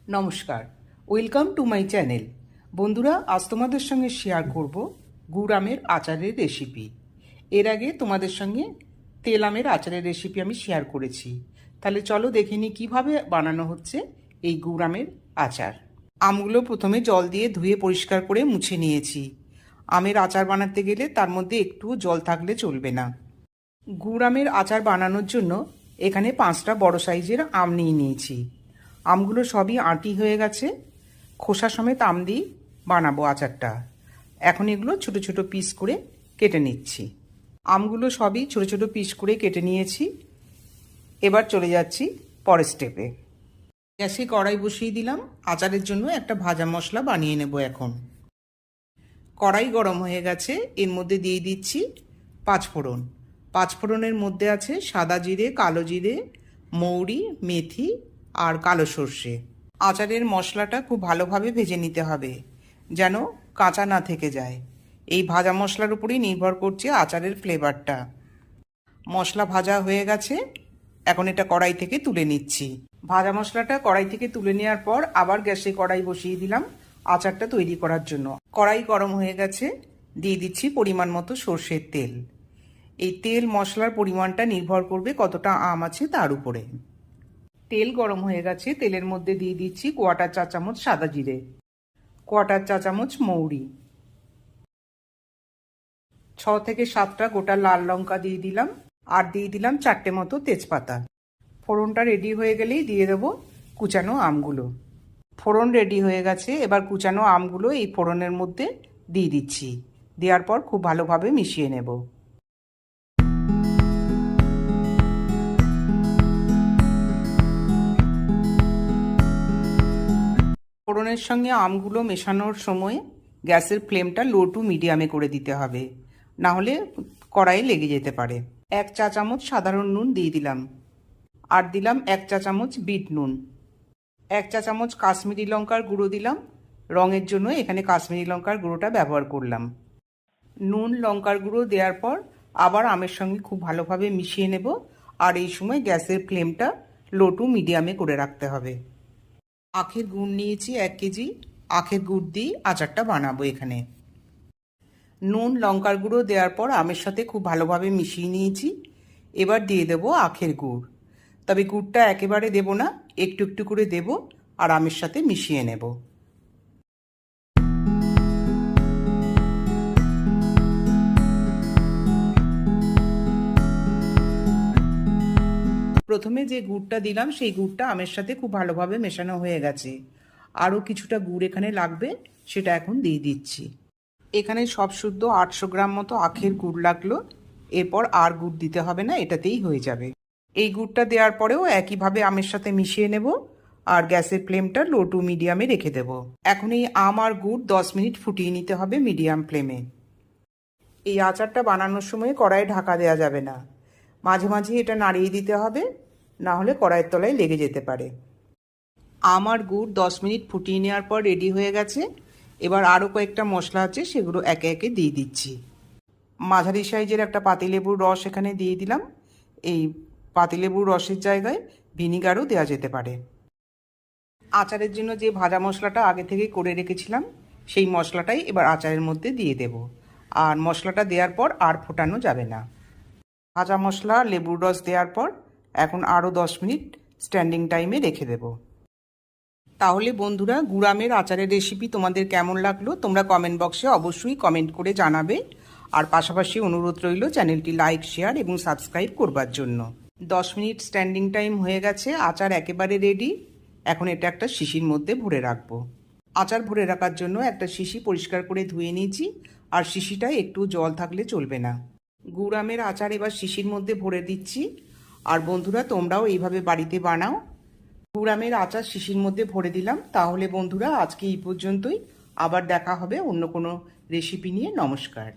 নমস্কার, welcome to my channel. বন্ধুরা, আজ তোমাদের সঙ্গে শেয়ার করব গুড় আমের আচারের রেসিপি। এর আগে তোমাদের সঙ্গে তেল আমের আচারের রেসিপি আমি শেয়ার করেছি। তাহলে চলো দেখে নিই কীভাবে বানানো হচ্ছে এই গুড় আমের আচার। আমগুলো প্রথমে জল দিয়ে ধুয়ে পরিষ্কার করে মুছে নিয়েছি। আমের আচার বানাতে গেলে তার মধ্যে একটুও জল থাকলে চলবে না। গুড় আমের আচার বানানোর জন্য এখানে 5টা বড় সাইজের আম নিয়ে নিয়েছি। আমগুলো সবই আঁটি হয়ে গেছে, খোসা সমেত আম দিয়ে বানাবো আচারটা। এখন এগুলো ছোট ছোট পিস করে কেটে নিচ্ছি। আমগুলো সবই ছোট ছোট পিস করে কেটে নিয়েছি। এবার চলে যাচ্ছি পরের স্টেপে। গ্যাসে কড়াই বসিয়ে দিলাম। আচারের জন্য একটা ভাজা মশলা বানিয়ে নেব। এখন কড়াই গরম হয়ে গেছে, এর মধ্যে দিয়ে দিচ্ছি পাঁচফোড়ন। পাঁচফোড়নের মধ্যে আছে সাদা জিরে, কালো জিরে, মৌরি, মেথি আর কালো সর্ষে। আচারের মশলাটা খুব ভালোভাবে ভেজে নিতে হবে, যেন কাঁচা না থেকে যায়। এই ভাজা মশলার উপরেই নির্ভর করছে আচারের ফ্লেভারটা। মশলা ভাজা হয়ে গেছে, এখন এটা কড়াই থেকে তুলে নিচ্ছি। ভাজা মশলাটা কড়াই থেকে তুলে নেওয়ার পর আবার গ্যাসে কড়াই বসিয়ে দিলাম আচারটা তৈরি করার জন্য। কড়াই গরম হয়ে গেছে, দিয়ে দিচ্ছি পরিমাণ মতো সর্ষের তেল। এই তেল মশলার পরিমাণটা নির্ভর করবে কতটা আম আছে তার উপরে। তেল গরম হয়ে গেছে, তেলের মধ্যে দিয়ে দিচ্ছি 1/4 চা চামচ সাদা জিরে, 1/4 চা চামচ মৌরি, 6 থেকে 7টা গোটা লাল লঙ্কা দিয়ে দিলাম, আর দিয়ে দিলাম 4টে মতো তেজপাতা। ফোড়নটা রেডি হয়ে গেলেই দিয়ে দেবো কুচানো আমগুলো। ফোড়ন রেডি হয়ে গেছে, এবার কুচানো আমগুলো এই ফোড়নের মধ্যে দিয়ে দিচ্ছি। দেওয়ার পর খুব ভালোভাবে মিশিয়ে নেব। ফোড়নের সঙ্গে আমগুলো মেশানোর সময় গ্যাসের ফ্লেমটা লো টু মিডিয়ামে করে দিতে হবে, না হলে কড়াইয়ে লেগে যেতে পারে। 1 চা চামচ সাধারণ নুন দিয়ে দিলাম, আর দিলাম 1 চা চামচ বিট নুন। 1 চা চামচ কাশ্মীরি লঙ্কার গুঁড়ো দিলাম, রঙের জন্য এখানে কাশ্মীরি লঙ্কার গুঁড়োটা ব্যবহার করলাম। নুন লঙ্কার গুঁড়ো দেওয়ার পর আবার আমের সঙ্গে খুব ভালোভাবে মিশিয়ে নেব, আর এই সময় গ্যাসের ফ্লেমটা লো টু মিডিয়ামে করে রাখতে হবে। আখের গুড় নিয়েছি 1 কেজি, আখের গুড় দিয়ে আচারটা বানাবো। এখানে নুন লঙ্কার গুঁড়ো দেওয়ার পর আমের সাথে খুব ভালোভাবে মিশিয়ে নিয়েছি। এবার দিয়ে দেবো আখের গুড়, তবে গুড়টা একেবারে দেব না, একটু একটু করে দেব আর আমের সাথে মিশিয়ে নেব। প্রথমে যে গুড়টা দিলাম সেই গুড়টা আমের সাথে খুব ভালোভাবে মেশানো হয়ে গেছে। আরও কিছুটা গুড় এখানে লাগবে, সেটা এখন দিয়ে দিচ্ছি। এখানে সব শুদ্ধ 800 গ্রাম মতো আখের গুড় লাগলো। এরপর আর গুড় দিতে হবে না, এটাতেই হয়ে যাবে। এই গুড়টা দেওয়ার পরেও একইভাবে আমের সাথে মিশিয়ে নেব, আর গ্যাসের ফ্লেমটা লো টু মিডিয়ামে রেখে দেব। এখন এই আম আর গুড় 10 মিনিট ফুটিয়ে নিতে হবে মিডিয়াম ফ্লেমে। এই আচারটা বানানোর সময় কড়াইয়ে ঢাকা দেওয়া যাবে না, মাঝে মাঝে এটা নাড়িয়ে দিতে হবে, না হলে কড়াইয়ের তলায় লেগে যেতে পারে। আম আর গুড় 10 মিনিট ফুটিয়ে নেওয়ার পর রেডি হয়ে গেছে। এবার আরও কয়েকটা মশলা আছে, সেগুলো একে একে দিয়ে দিচ্ছি। মাঝারি সাইজের একটা পাতিলেবুর রস এখানে দিয়ে দিলাম। এই পাতিলেবুর রসের জায়গায় ভিনিগারও দেওয়া যেতে পারে। আচারের জন্য যে ভাজা মশলাটা আগে থেকে করে রেখেছিলাম, সেই মশলাটাই এবার আচারের মধ্যে দিয়ে দেব। আর মশলাটা দেওয়ার পর আর ফোটানো যাবে না। ভাজা মশলা লেবুর রস দেওয়ার পর এখন আরও 10 মিনিট স্ট্যান্ডিং টাইমে রেখে দেব। তাহলে বন্ধুরা, গুড় আমের আচারের রেসিপি তোমাদের কেমন লাগলো তোমরা কমেন্ট বক্সে অবশ্যই কমেন্ট করে জানাবে। আর পাশাপাশি অনুরোধ রইল চ্যানেলটি লাইক, শেয়ার এবং সাবস্ক্রাইব করবার জন্য। 10 মিনিট স্ট্যান্ডিং টাইম হয়ে গেছে, আচার একেবারে রেডি। এখন এটা একটা শিশির মধ্যে ভরে রাখবো। আচার ভরে রাখার জন্য একটা শিশি পরিষ্কার করে ধুয়ে নিয়েছি, আর শিশিটায় একটু জল থাকলে চলবে না। গুড় আমের আচার এবার শিশির মধ্যে ভরে দিচ্ছি। আর বন্ধুরা, তোমরাও এইভাবে বাড়িতে বানাও। গুড় আমের আচার শিশির মধ্যে ভরে দিলাম। তাহলে বন্ধুরা, আজকে এই পর্যন্তই। আবার দেখা হবে অন্য কোনো রেসিপি নিয়ে। নমস্কার।